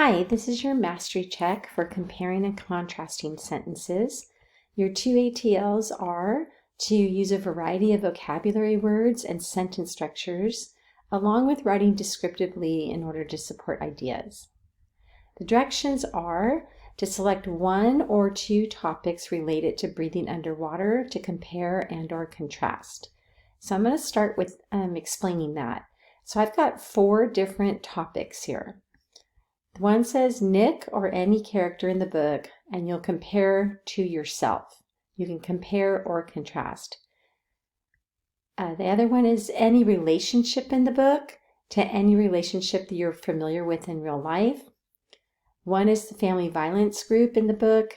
Hi, this is your mastery check for comparing and contrasting sentences. Your two ATLs are to use a variety of vocabulary words and sentence structures, along with writing descriptively in order to support ideas. The directions are to select one or two topics related to breathing underwater to compare and/or contrast. So I'm going to start with explaining that. So I've got 4 different topics here. One says Nick or any character in the book, and you'll compare to yourself. You can compare or contrast. The other one is any relationship in the book to any relationship that you're familiar with in real life. One is the family violence group in the book,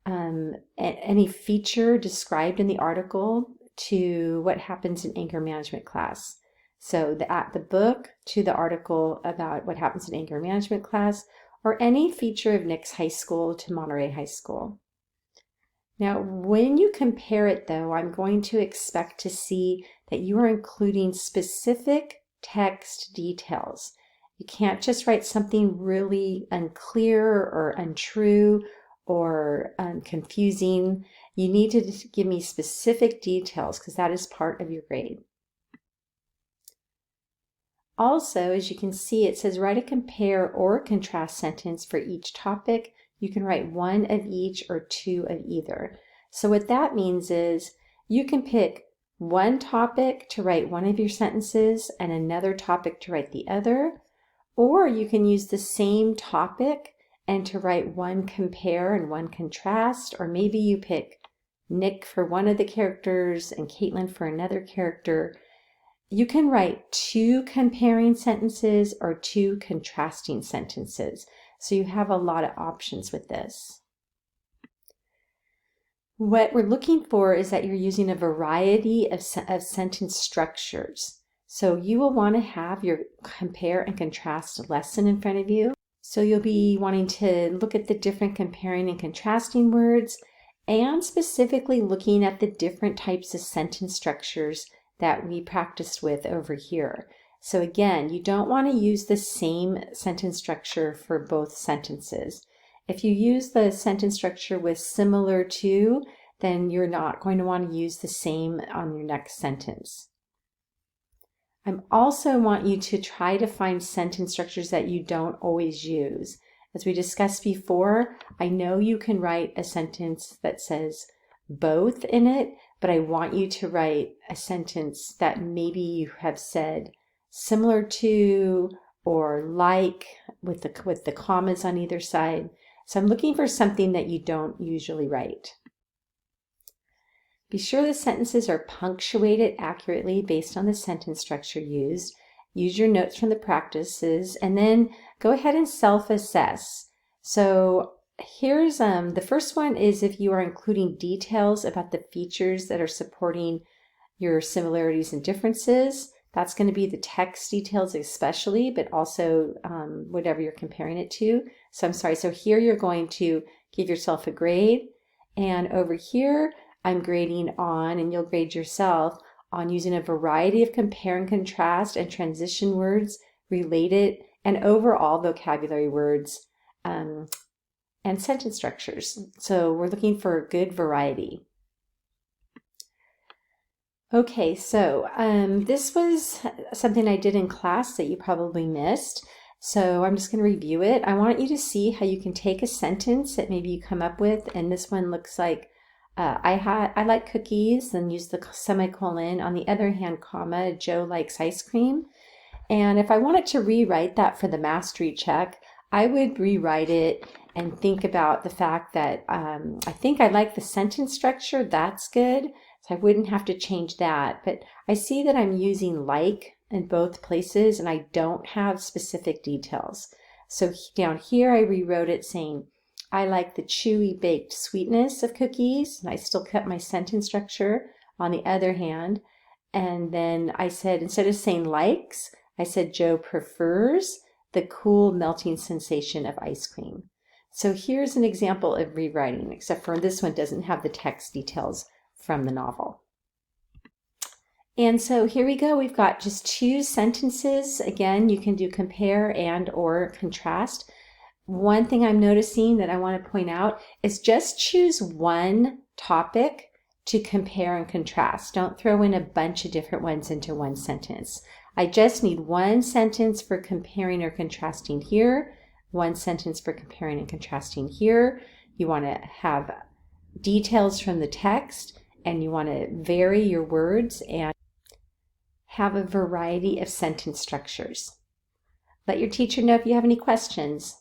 any feature described in the article to what happens in anger management class. So the book to the article about what happens in anger management class, or any feature of Nick's high school to Monterey High School. Now, when you compare it though, I'm going to expect to see that you are including specific text details. You can't just write something really unclear or untrue or confusing. You need to give me specific details because that is part of your grade. Also, as you can see, it says write a compare or contrast sentence for each topic. You can write one of each or 2 of either. So what that means is you can pick one topic to write one of your sentences and another topic to write the other, or you can use the same topic and to write one compare and one contrast, or maybe you pick Nick for one of the characters and Caitlin for another character. You can write 2 comparing sentences or 2 contrasting sentences. So you have a lot of options with this. What we're looking for is that you're using a variety of sentence structures. So you will want to have your compare and contrast lesson in front of you. So you'll be wanting to look at the different comparing and contrasting words and specifically looking at the different types of sentence structures that we practiced with over here. So again, you don't want to use the same sentence structure for both sentences. If you use the sentence structure with similar to, then you're not going to want to use the same on your next sentence. I also want you to try to find sentence structures that you don't always use. As we discussed before, I know you can write a sentence that says both in it, but I want you to write a sentence that maybe you have said similar to or like with the commas on either side. So I'm looking for something that you don't usually write. Be sure the sentences are punctuated accurately based on the sentence structure used. Use your notes from the practices and then go ahead and self-assess. So here's the first one is if you are including details about the features that are supporting your similarities and differences. That's going to be the text details especially, but also whatever you're comparing it to. So I'm sorry, so here you're going to give yourself a grade, and over here I'm grading on, and you'll grade yourself on using a variety of compare and contrast and transition words related and overall vocabulary words and sentence structures. So we're looking for a good variety. Okay, so this was something I did in class that you probably missed. So I'm just going to review it. I want you to see how you can take a sentence that maybe you come up with, and this one looks like I like cookies, and use the semicolon. On the other hand, comma, Joe likes ice cream. And if I wanted to rewrite that for the mastery check, I would rewrite it and think about the fact that I think I like the sentence structure. That's good. So I wouldn't have to change that. But I see that I'm using like in both places and I don't have specific details. So down here I rewrote it saying, I like the chewy baked sweetness of cookies. And I still kept my sentence structure on the other hand. And then I said, instead of saying likes, I said Joe prefers the cool melting sensation of ice cream. So here's an example of rewriting, except for this one doesn't have the text details from the novel. And so here we go. We've got just 2 sentences. Again, you can do compare and or contrast. one thing I'm noticing that I want to point out is just choose one topic to compare and contrast. Don't throw in a bunch of different ones into one sentence. I just need one sentence for comparing or contrasting here, one sentence for comparing and contrasting here. You want to have details from the text, and you want to vary your words and have a variety of sentence structures. Let your teacher know if you have any questions.